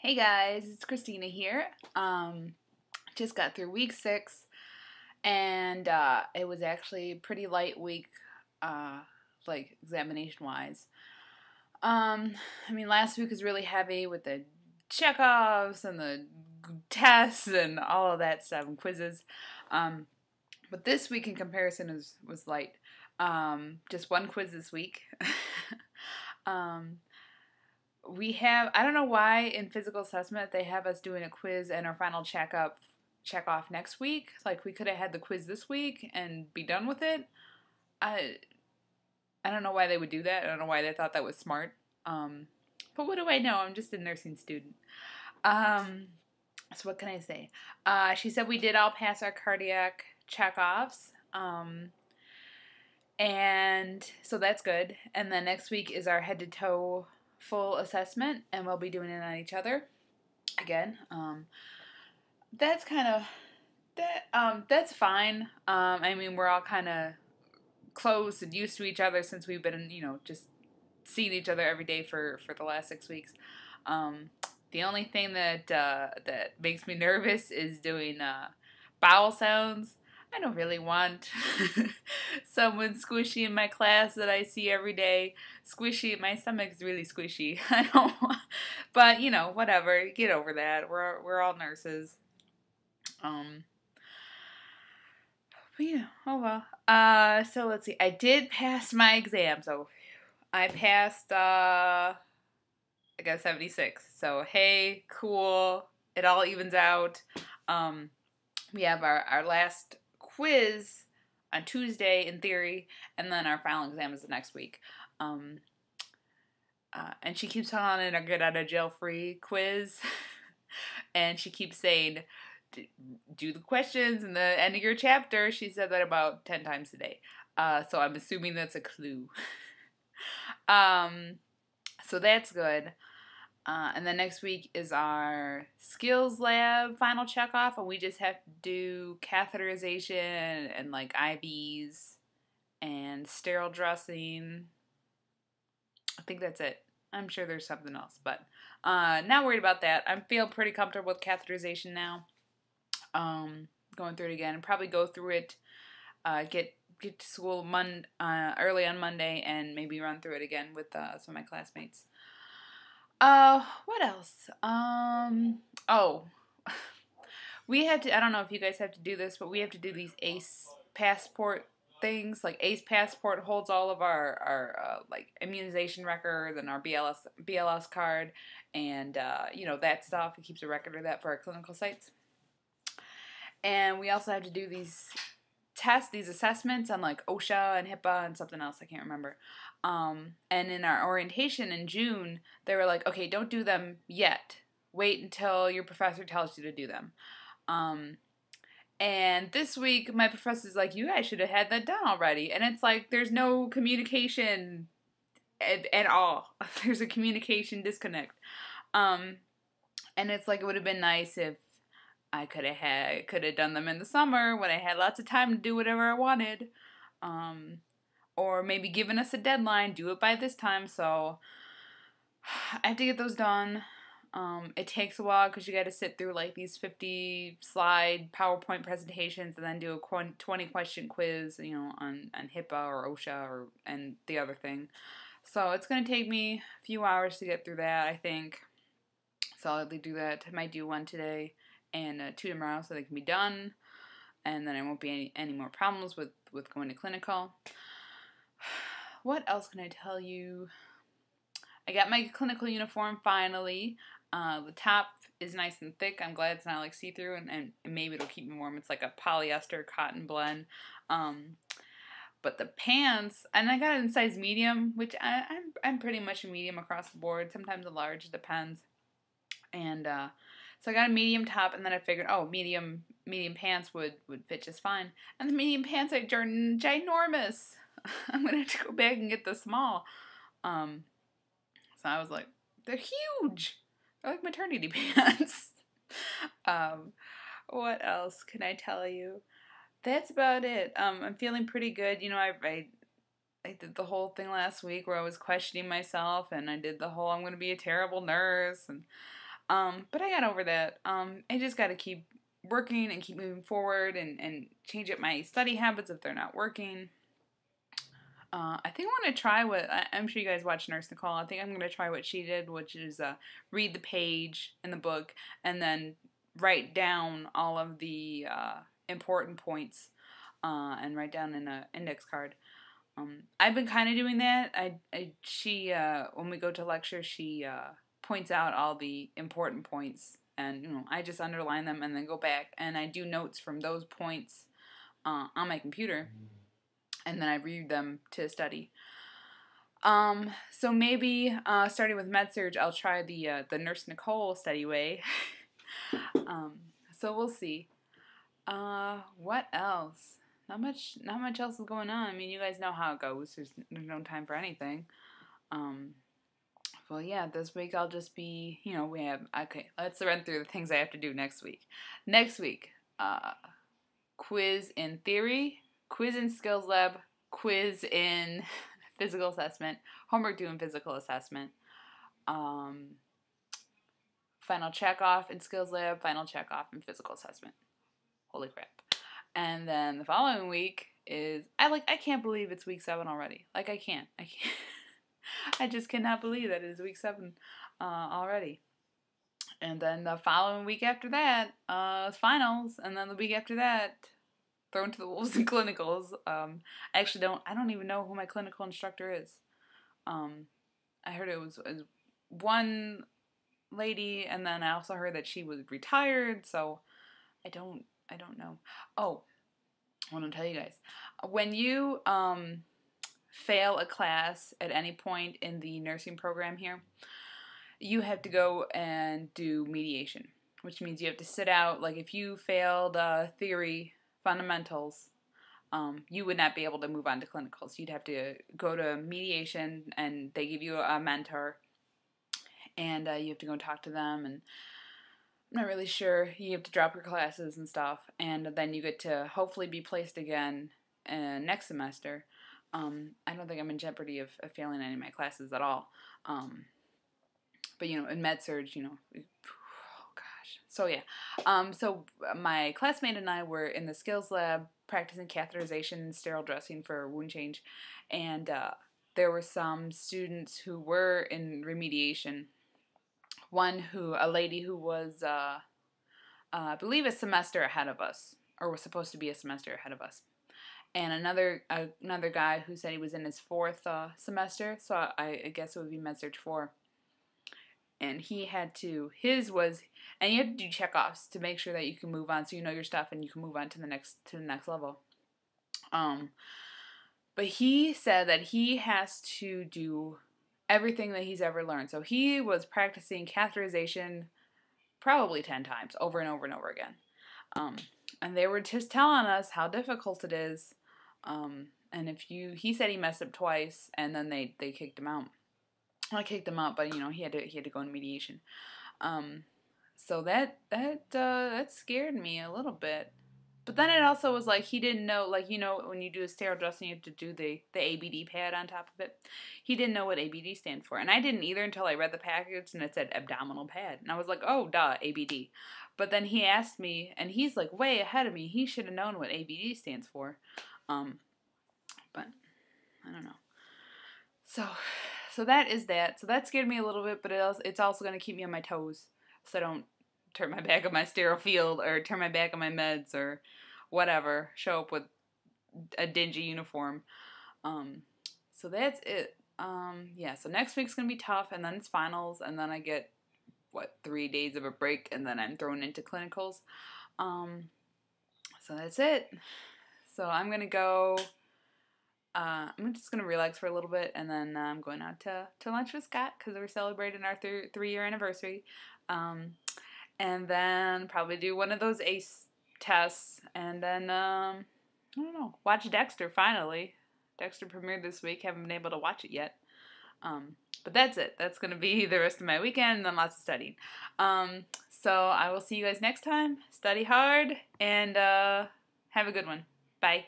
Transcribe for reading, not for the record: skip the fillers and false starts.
Hey guys, it's Christina here. Just got through week 6, and it was actually a pretty light week, like examination wise. Last week was really heavy with the checkoffs and the tests and all of that stuff and quizzes. But this week in comparison was light. Just one quiz this week. um, we have, I don't know why in physical assessment they have us doing a quiz and our final check off next week. Like we could have had the quiz this week and be done with it. I don't know why they would do that. I don't know why they thought that was smart. But what do I know? I'm just a nursing student. So what can I say? She said we did all pass our cardiac checkoffs. And so that's good. And then next week is our head to toe full assessment, and we'll be doing it on each other again. That's kind of that's fine. We're all kind of close and used to each other since we've been, just seeing each other every day for the last 6 weeks. The only thing that makes me nervous is doing bowel sounds. I don't really want someone squishy in my class that I see every day. Squishy, my stomach's really squishy. I don't want, but whatever. Get over that. We're all nurses. But oh well. So let's see. I did pass my exam, so I passed. I got 76. So hey, cool. It all evens out. We have our last quiz on Tuesday in theory, and then our final exam is the next week. And she keeps calling it a get out of jail free quiz, and she keeps saying, do the questions in the end of your chapter. She said that about 10 times a day. So I'm assuming that's a clue. So that's good. And then next week is our skills lab final checkoff, and we just have to do catheterization and like IVs and sterile dressing. I think that's it. I'm sure there's something else, but not worried about that. I feel pretty comfortable with catheterization now. Going through it again, and probably go through it, get to school early on Monday, and maybe run through it again with some of my classmates. What else? We had to, I don't know if you guys have to do this, but we have to do these ACE passport things. Like ACE passport holds all of our like immunization records and our BLS card and, that stuff. It keeps a record of that for our clinical sites. And we also have to do these tests, these assessments on like OSHA and HIPAA and something else, I can't remember. And in our orientation in June, they were like, okay, don't do them yet. Wait until your professor tells you to do them. And this week, my professor's like, you guys should have had that done already. And it's like, there's no communication at all. There's a communication disconnect. And it's like, it would have been nice if I could have done them in the summer when I had lots of time to do whatever I wanted. Or maybe given us a deadline, do it by this time. So I have to get those done. It takes a while because you got to sit through like these 50 slide PowerPoint presentations and then do a 20 question quiz, on HIPAA or OSHA and the other thing. So it's going to take me a few hours to get through that, I think. So I'll do that. I might do one today and 2 tomorrow so they can be done. And then there won't be any more problems with going to clinical. What else can I tell you? I got my clinical uniform finally. The top is nice and thick. I'm glad it's not like see-through, and maybe it'll keep me warm. It's like a polyester cotton blend. But the pants, and I got it in size medium, which I'm pretty much a medium across the board. Sometimes a large, depends. And so I got a medium top, and then I figured, medium pants would fit just fine. And the medium pants are ginormous. I'm going to have to go back and get the small. So I was like, they're huge. They're like maternity pants. What else can I tell you? That's about it. I'm feeling pretty good. I did the whole thing last week where I was questioning myself, and I did the whole I'm going to be a terrible nurse, and But I got over that. I just got to keep working and keep moving forward and change up my study habits if they're not working. I think I'm going to try what, I'm sure you guys watch Nurse Nicole. I think I'm going to try what she did, which is read the page in the book and then write down all of the important points and write down in an index card. I've been kind of doing that. She when we go to lecture, she points out all the important points, and I just underline them and then go back and I do notes from those points on my computer, and then I read them to study. So maybe starting with MedSurg, I'll try the Nurse Nicole study way. So we'll see. What else? Not much else is going on. I mean, you guys know how it goes. There's no time for anything. Well, yeah, this week I'll just be, let's run through the things I have to do next week. Next week, quiz in theory, quiz in skills lab, quiz in physical assessment, homework due in physical assessment, final check off in skills lab, final check off in physical assessment. Holy crap. And then the following week is, I can't believe it's week 7 already. I can't. I just cannot believe that it is week 7 already. And then the following week after that is finals. And then the week after that, thrown to the wolves in clinicals. I don't even know who my clinical instructor is. I heard it was one lady, and then I also heard that she was retired, so I don't know. Oh, I want to tell you guys. When you fail a class at any point in the nursing program here, you have to go and do mediation, which means you have to sit out. Like if you failed theory fundamentals, you would not be able to move on to clinicals. You'd have to go to mediation, and they give you a mentor, and you have to go and talk to them, and I'm not really sure. You have to drop your classes and stuff, and then you get to hopefully be placed again next semester. I don't think I'm in jeopardy of failing any of my classes at all. But in MedSurg, oh gosh. So yeah. So my classmate and I were in the skills lab practicing catheterization and sterile dressing for wound change, and there were some students who were in remediation. A lady who was, I believe, a semester ahead of us, or was supposed to be a semester ahead of us, and another guy who said he was in his 4th semester, so I guess it would be MedSurg 4, and he had to, and you had to do checkoffs to make sure that you can move on, so you know your stuff and you can move on to the next level. But he said that he has to do everything that he's ever learned. So he was practicing catheterization probably 10 times over and over and over again. And they were just telling us how difficult it is. And he said he messed up twice, and then they kicked him out. I kicked him out, but he had to go in mediation. So that scared me a little bit. But then it also was like he didn't know, when you do a sterile dressing, you have to do the ABD pad on top of it. He didn't know what ABD stand for. And I didn't either until I read the package and it said abdominal pad. And I was like, oh, duh, ABD. But then he asked me, and he's like way ahead of me. He should have known what ABD stands for. But I don't know. So that is that. So that scared me a little bit, but it's also going to keep me on my toes so I don't turn my back on my sterile field or turn my back on my meds or whatever, show up with a dingy uniform. So that's it. So next week's going to be tough, and then it's finals, and then I get, 3 days of a break, and then I'm thrown into clinicals. So that's it. So I'm going to go, I'm just going to relax for a little bit, and then I'm going out to lunch with Scott, because we're celebrating our 3-year anniversary. And then probably do one of those ACE tests, and then, I don't know, watch Dexter finally. Dexter premiered this week, haven't been able to watch it yet. But that's it. That's going to be the rest of my weekend, and then lots of studying. So I will see you guys next time. Study hard, and have a good one. Bye.